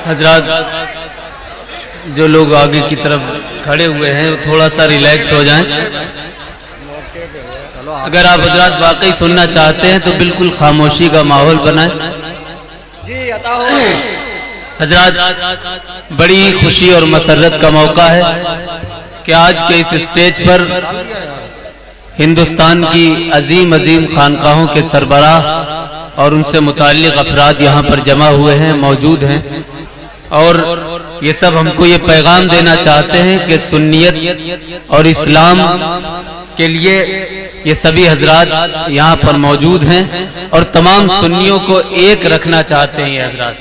حضرات جو لوگ آگے کی طرف کھڑے ہوئے ہیں وہ تھوڑا سا ریلیکس ہو جائیں. اگر آپ حضرات واقعی سننا چاہتے ہیں تو بالکل خاموشی کا ماحول بنائیں. حضرات بڑی خوشی اور مسرت کا موقع ہے کہ آج کے اس اسٹیج پر ہندوستان کی عظیم عظیم خانقاہوں کے سربراہ اور ان سے متعلق افراد یہاں پر جمع ہوئے ہیں، موجود ہیں، اور یہ سب ہم کو یہ پیغام دینا چاہتے ہیں کہ سنیت اور اسلام کے لیے یہ سبھی حضرات یہاں پر موجود ہیں اور تمام سنیوں کو ایک رکھنا چاہتے ہیں. یہ حضرات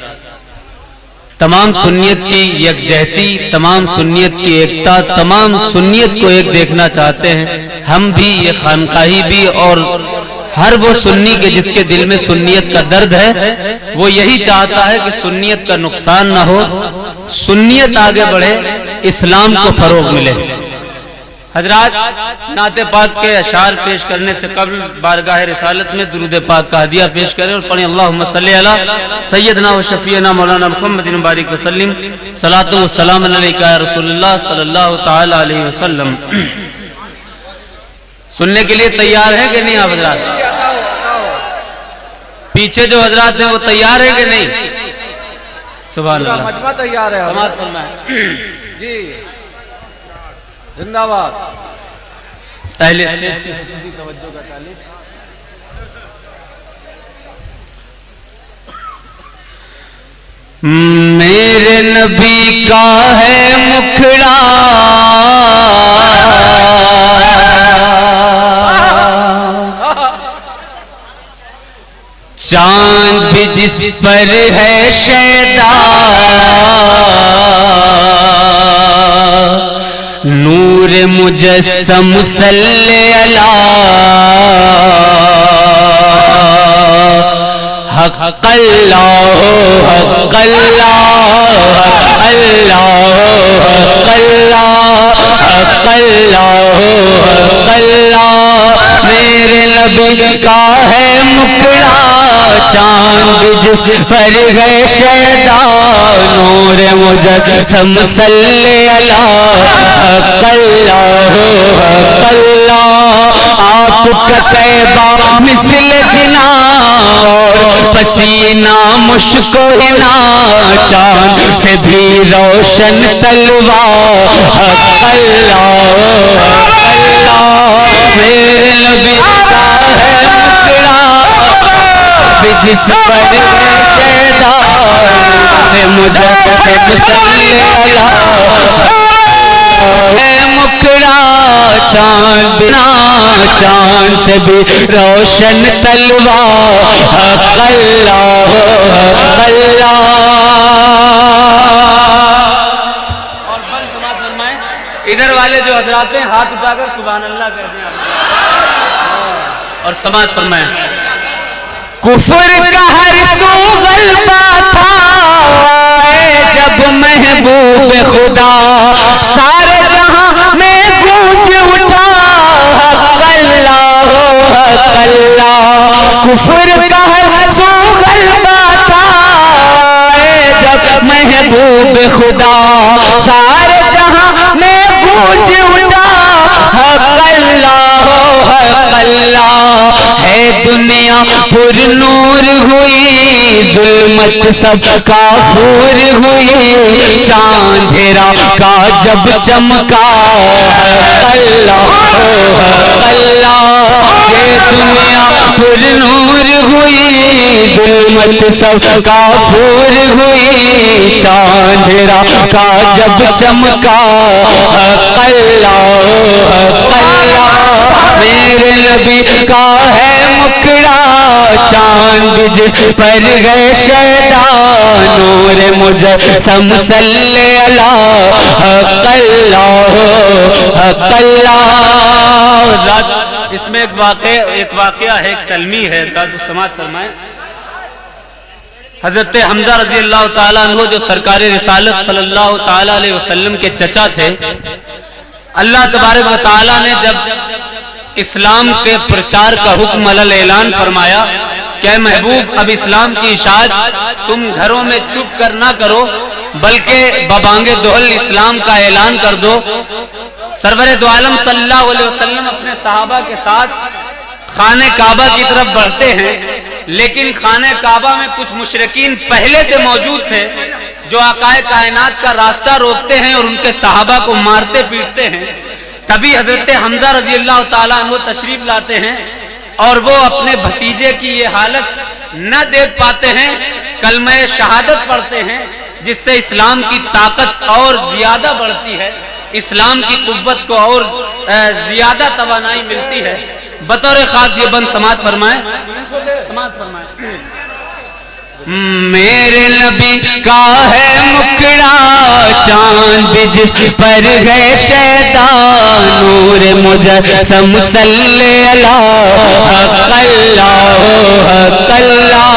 تمام سنیت کی یکجہتی، تمام سنیت کی ایکتا، تمام سنیت کو ایک دیکھنا چاہتے ہیں. ہم بھی، یہ خانقاہی بھی، اور ہر وہ سنی کے جس کے دل میں سنیت کا درد ہے وہ یہی چاہتا ہے کہ سنیت کا نقصان نہ ہو، سنیت آگے بڑھے، اسلام کو فروغ ملے. حضرات نعت پاک کے اشعار پیش کرنے سے قبل بارگاہ رسالت میں درود پاک کا ہدیہ پیش کریں اور پڑھیں اللہم صلی علی سیدنا و شفیعنا مولانا محمد مبارک وسلم صلاۃ و سلام علیکہ یا رسول اللہ صلی اللہ تعالی علیہ وسلم. سننے کے لیے تیار ہیں کہ نہیں آپ حضرات؟ پیچھے جو حضرات ہیں وہ تیار ہیں کہ نہیں؟ سبحان اللہ. مجمع تیار ہے. سماعت فرمائیں. جی زندہ باد. اہل میرے نبی کا ہے مکھڑا چاند بھی جس پر ہے شیدا نور مجسم صلی علی حق اللہ حق اللہ حق اللہ حق اللہ حق اللہ. میرے نبی کا ہے مکھڑا چاند جس پر ہے شیدا نور مجسم صلی علی حق اللہ حق اللہ. آپ کا طیبہ مثل جنا اور پسینہ مشک و حنا چاند سے بھی روشن تلوار حق اللہ حق اللہ. میرے نبی کا ہے مکھڑا جس پر ہے شیدا مجسم صلی علی ہے مکھڑا چاند بنا چاند سے بھی روشن تلوار حق اللہ حق اللہ. اور بل سماعت فرمائیں. ادھر والے جو حضرات ہیں ہاتھ اٹھا کر سبحان اللہ کہتے ہیں اور سماعت فرمائیں. کفر کا ہر سو غلبہ تھا جب محبوب خدا سارے جہاں میں گونج اٹھا حق اللہ حق اللہ. کفر کا ہر سو غلبہ تھا جب محبوب خدا سارے جہاں میں گونج اٹھا حق اللہ حق اللہ. ہے دنیا پر نور ہوئی ظلمت سب کافور ہوئی چاندھیرا کا جب چمکا حق اللہ حق اللہ. یہ دنیا پر نور ہوئی ظلمت سب کافور ہوئی چاندھیرا کا جب چمکا حق اللہ حق اللہ. میرے نبی کا ہے مکھڑا چاند جس پر ہے شیدا نور مجسم صلی علی حق اللہ حق اللہ. اس میں ایک واقعہ ہے، ایک تلمیح ہے، سماعت فرمائیں. حضرت حمزہ رضی اللہ تعالیٰ عنہ جو سرکار رسالت صلی اللہ تعالیٰ علیہ وسلم کے چچا تھے، اللہ تبارک و تعالیٰ نے جب اسلام کے پرچار کا حکم اعلان فرمایا کہ اے محبوب اب اسلام کی اشاعت تم گھروں میں چھپ کر نہ کرو، بلکہ ببانگ دہل اسلام کا اعلان کر دو۔ سرور دو عالم صلی اللہ علیہ وسلم اپنے صحابہ کے ساتھ خانہ کعبہ کی طرف بڑھتے ہیں، لیکن خانہ کعبہ میں کچھ مشرکین پہلے سے موجود تھے جو آقائے کائنات کا راستہ روکتے ہیں اور ان کے صحابہ کو مارتے پیٹتے ہیں۔ تبھی حضرت حمزہ رضی اللہ تعالیٰ عنہ تشریف لاتے ہیں اور وہ اپنے بھتیجے کی یہ حالت نہ دیکھ پاتے ہیں، کلمہ شہادت پڑھتے ہیں، جس سے اسلام کی طاقت اور زیادہ بڑھتی ہے، اسلام کی قوت کو اور زیادہ توانائی ملتی ہے۔ بطور خاص یہ بند سماعت فرمائیں۔ میرے نبی کا ہے مکڑا چاند جس پر گئے شیطان، نور مجسم صلی اللہ حق اللہ حق اللہ۔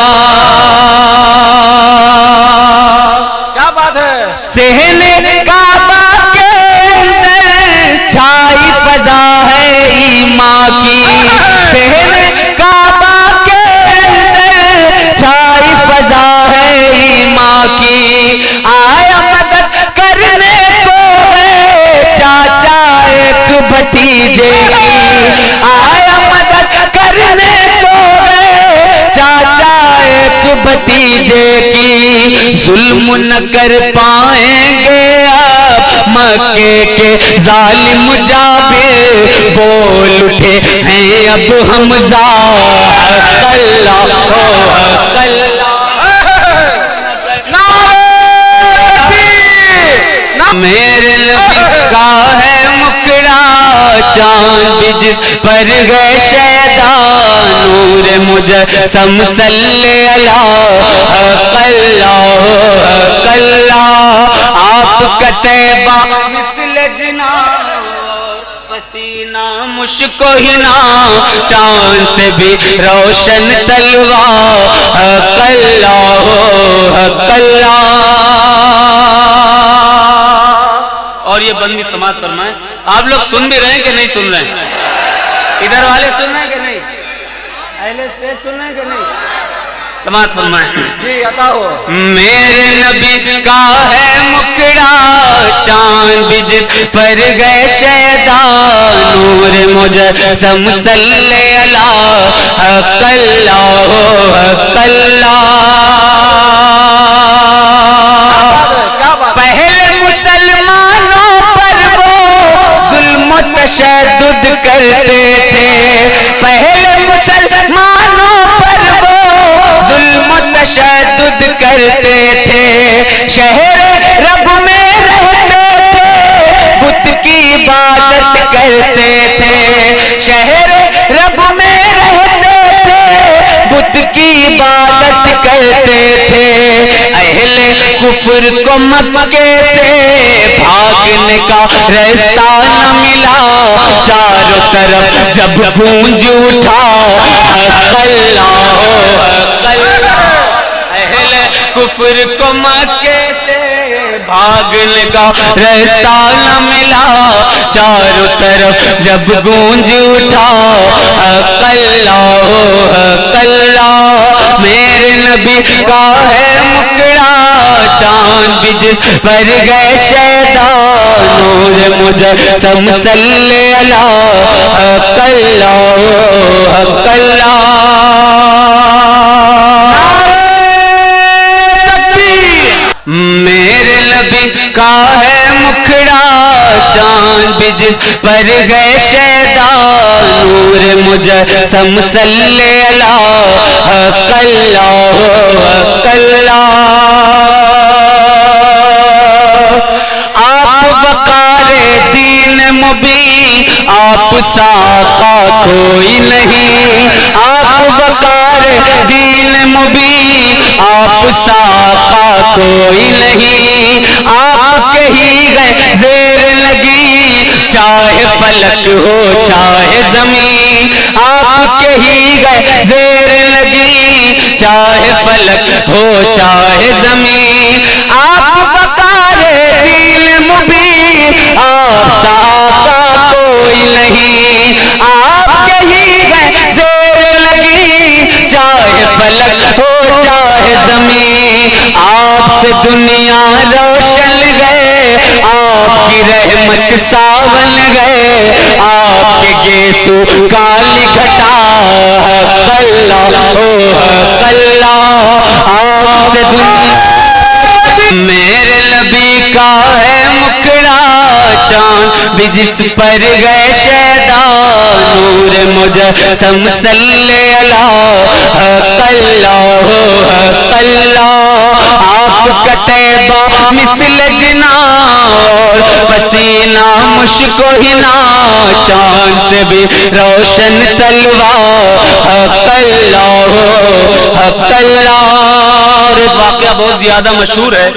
کیا بات ہے؟ صحن کعبہ کے اندر چھائی فضا ہے ایمان کی، صحن کعبہ کے اندر چھائی فضا ہے ایمان کی، آیا مدد کرنے کو ہے چاچا ایک بھتیجے کی، آیا مدد کرنے کو ہے چاچا ایک بھتیجے کی، ظلم نہ کر پائیں گے اب مکے کے ظالم جابر، بول اٹھے ہیں اب حمزہ حق اللہ حق اللہ۔ میرے نبی کا ہے مکڑا چاند جس پر گئے شیطان، نور مجسم صلی اللہ حق اللہ حق اللہ۔ آپ کا طیبہ مثل جنا پسینہ مشک و حنا، چاند سے بھی روشن تلوار حق اللہ حق اللہ۔ اور یہ بندی سماعت فرمائیں۔ آپ لوگ سن بھی رہے ہیں کہ نہیں سن رہے ہیں؟ ادھر والے سن رہے ہیں کہ نہیں؟ اہل اسٹیج سن رہے ہیں کہ نہیں؟ سماعت فرمائیں۔ جی عطا ہو۔ میرے نبی کا ہے مکڑا چاند جس پر گئے شیطان، نور مجسم صلی اللہ حق اللہ حق اللہ۔ پہلے مسلمانوں پر وہ ظلم و تشدد کرتے تھے، پہلے مسلمانوں پر وہ ظلم و تشدد کرتے تھے، شہر رب میں رہتے تھے بت کی عبادت کرتے تھے، شہر رب میں رہتے تھے بت کی عبادت کرتے تھے، اہل کفر کو مکے سے بھاگنے کا راستہ نہ ملا، چاروں طرف جب گونج اٹھا حق اللہ حق اللہ۔ اہل کفر کو مکے سے بھاگنے کا راستہ نہ ملا، چاروں طرف جب گونج اٹھا حق اللہ حق اللہ۔ میرے نبی کا ہے مکڑا چاند جس پر گئے شیطان، نور مجسم صلی اللہ حق اللہ حق اللہ۔ میرے نبی کا ہے مکھڑا چاند جس پر گئے شیطان، نور مجسم صلی اللہ حق اللہ حق اللہ۔ آپ وقار دین مبین، آپ ساقہ کوئی نہیں، آپ وقار دین مبین، آپ ساقہ کوئی نہیں، آپ کے ہی گئے زیر لگی چاہے فلک ہو چاہے زمین، آپ کے ہی گئے زیر لگی چاہے فلک ہو چاہے زمین، آپ وقار دین مبین، آپ ساقہ کوئی نہیں، آپ کے ہی گئے زیر لگی چاہے فلک ہو چاہے زمین، آپ سے دنیا روشن گئے، آپ کی رحمت ساون گئے، آپ کے گیسو کالی گھٹا، حق اللہ حق اللہ، آپ سے دنیا میرے نبی کا ہے مکھڑا چاند بھی جس پر گئے شیدا، نور مجسم صلی اللہ حق اللہ حق اللہ، آپ کا طیبہ مثل جنا اور پسینہ مشک و حنا، چاند سے بھی روشن تلوار، حق اللہ حق اللہ۔ اور ایک واقعہ بہت زیادہ مشہور ہے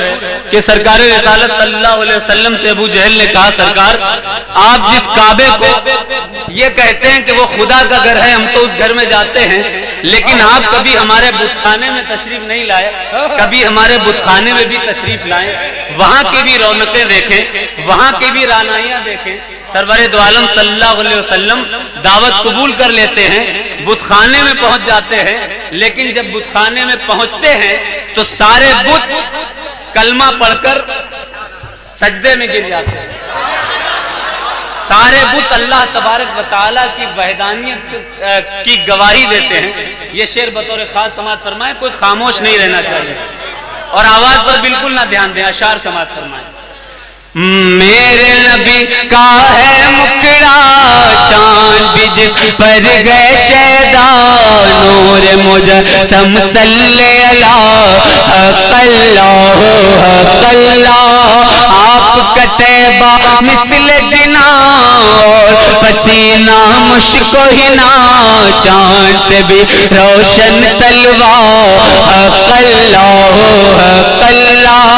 کہ سرکار رسالت صلی اللہ علیہ وسلم سے ابو جہل نے کہا، سرکار آپ جس کعبے کو یہ کہتے ہیں کہ وہ خدا کا گھر ہے، ہم تو اس گھر میں جاتے ہیں، لیکن آپ کبھی ہمارے بت خانے میں تشریف نہیں لائے، کبھی ہمارے بت خانے میں بھی تشریف لائیں، وہاں کی بھی رونقیں دیکھیں، وہاں کی بھی رانائیاں دیکھیں۔ سرور دو عالم صلی اللہ علیہ وسلم دعوت قبول کر لیتے ہیں، بت خانے میں پہنچ جاتے ہیں، لیکن جب بت خانے میں پہنچتے ہیں تو سارے بت کلمہ پڑھ کر سجدے میں گر جاتے ہیں، سارے بت اللہ تبارک و تعالیٰ کی وحدانیت کی گواہی دیتے ہیں۔ یہ شعر بطور خاص سماعت فرمائیں، کوئی خاموش نہیں رہنا چاہیے، اور آواز پر بالکل نہ دھیان دیں، اشعار سماعت فرمائیں۔ میرے نبی کا ہے مکھڑا چاند بھی جس پر گئے شیدا، نور مجسم صلی اللہ حق اللہ حق اللہ، آپ کا طیبہ مثل جنا اور پسینہ مشک و حنا، چاند سے بھی روشن تلوار، حق اللہ حق اللہ۔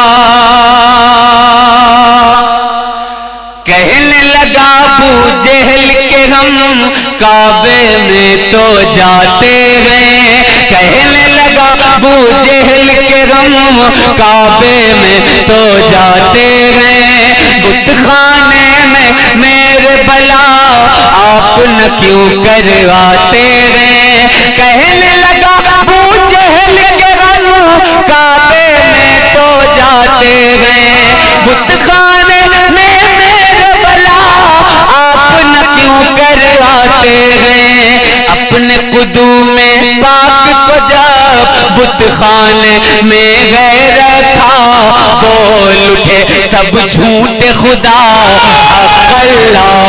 کہنے لگا ابو جہل کے ہم کعبے میں تو جاتے ہیں، کہنے لگا ابو جہل کے ہم کعبے میں تو جاتے ہیں، بت خانے میں میرے بلا آپ نہ کیوں کرواتے ہیں، کہنے لگا ابو جہل کے ہم کعبے میں تو جاتے ہیں، بت خانے میں کرواتے ہیں، اپنے قدوم پاک کو جب بت خانے میں گئے رکھا، بول اٹھے سب جھوٹ خدا، حق اللہ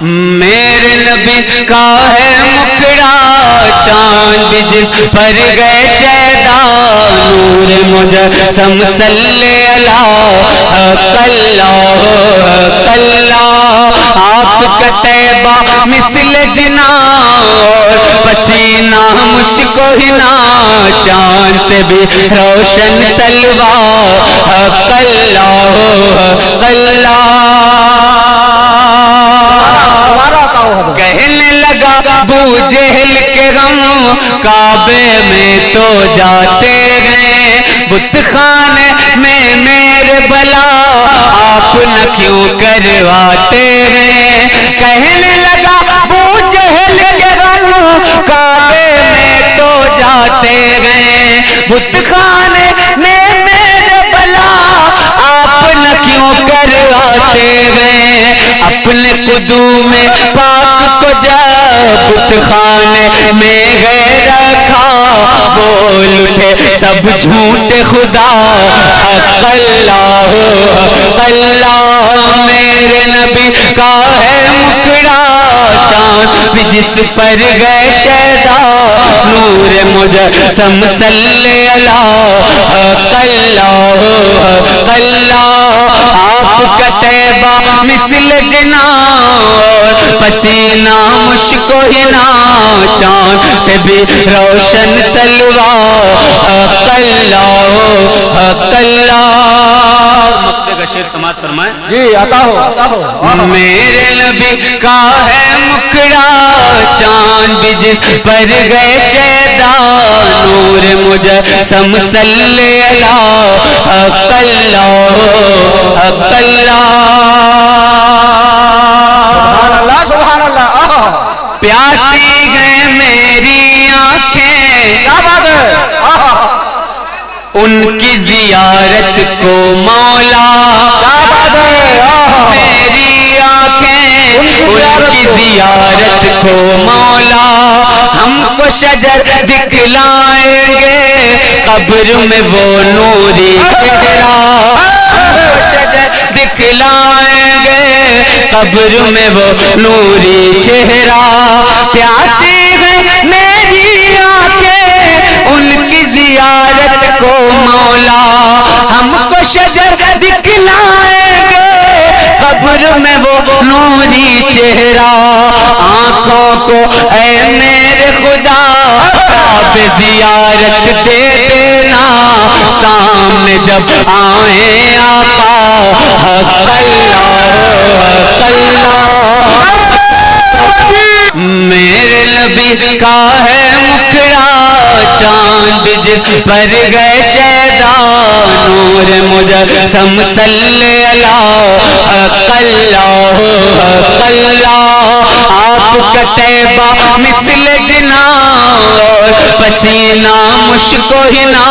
میرے نبی کا ہے مکھڑا چاند جس پر گئے شیدا، نور مجسم صلی اللہ حق اللہ حق اللہ، آپ کا طیبہ مثل جنا اور پسینہ مشک و حنا، چاند سے بھی روشن تلوار، حق اللہ حق اللہ۔ کہنے لگا ابو جہل کے غم کعبے میں تو جاتے ہیں، بت خانے میں میرے بلا آپ نہ کیوں کرواتے ہیں، کہنے لگا ابو جہل کے غم کعبے میں تو جاتے ہیں، بت خانے میں میرے بلا آپ نہ کیوں کرواتے ہیں، اپنے قدوم پاک کو جب بت خانے میں گئے رکھا، بول اٹھے سب جھوٹ خدا، حق اللہ حق اللہ۔ میرے نبی کا ہے مکھڑا چاند بھی جس پر گئے شیدا، نور مجسم صلی اللہ حق اللہ حق اللہ، آپ کا طیبہ مثل جنا اور پسینہ مشک و حنا، چاند سے بھی روشن تلوار، حق اللہ حق اللہ۔ مقطع کا شعر سماعت فرمائیں۔ جی عطا ہو۔ میرے نبی کا ہے مکھڑا چاند بھی جس پر گئے شیدا، نور مجسم صلی اللہ حق اللہ حق اللہ۔ پیاسی ہیں میری آنکھیں، کیا بات ہے، ان کی زیارت کو مولا، کیا بات ہے، میری آنکھیں ان کی زیارت کو مولا، ہم کو شجر دکھلائیں گے قبر میں وہ نوری چہرہ، ہم کو شجر دکھلائیں گے قبر میں وہ نوری چہرہ، پیاسی ہے میری آنکھیں ان کی زیارت کو مولا، ہم کو شجر دکھلائیں گے قبر میں وہ نوری چہرہ، آنکھوں کو اے میرے خدا خواب زیارت دے دینا، سامنے جب آئیں آقا حق اللہ، میرے نبی کا ہے مکھڑا چاند جس پر گئے شیدا، نور مجسم صلی اللہ حق اللہ، حق اللہ، آپ کا طیبہ مثل جنا اور پسینہ مشک و حنا،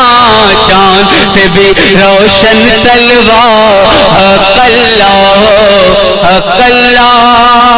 چاند سے بھی روشن تلوار، حق اللہ، حق اللہ۔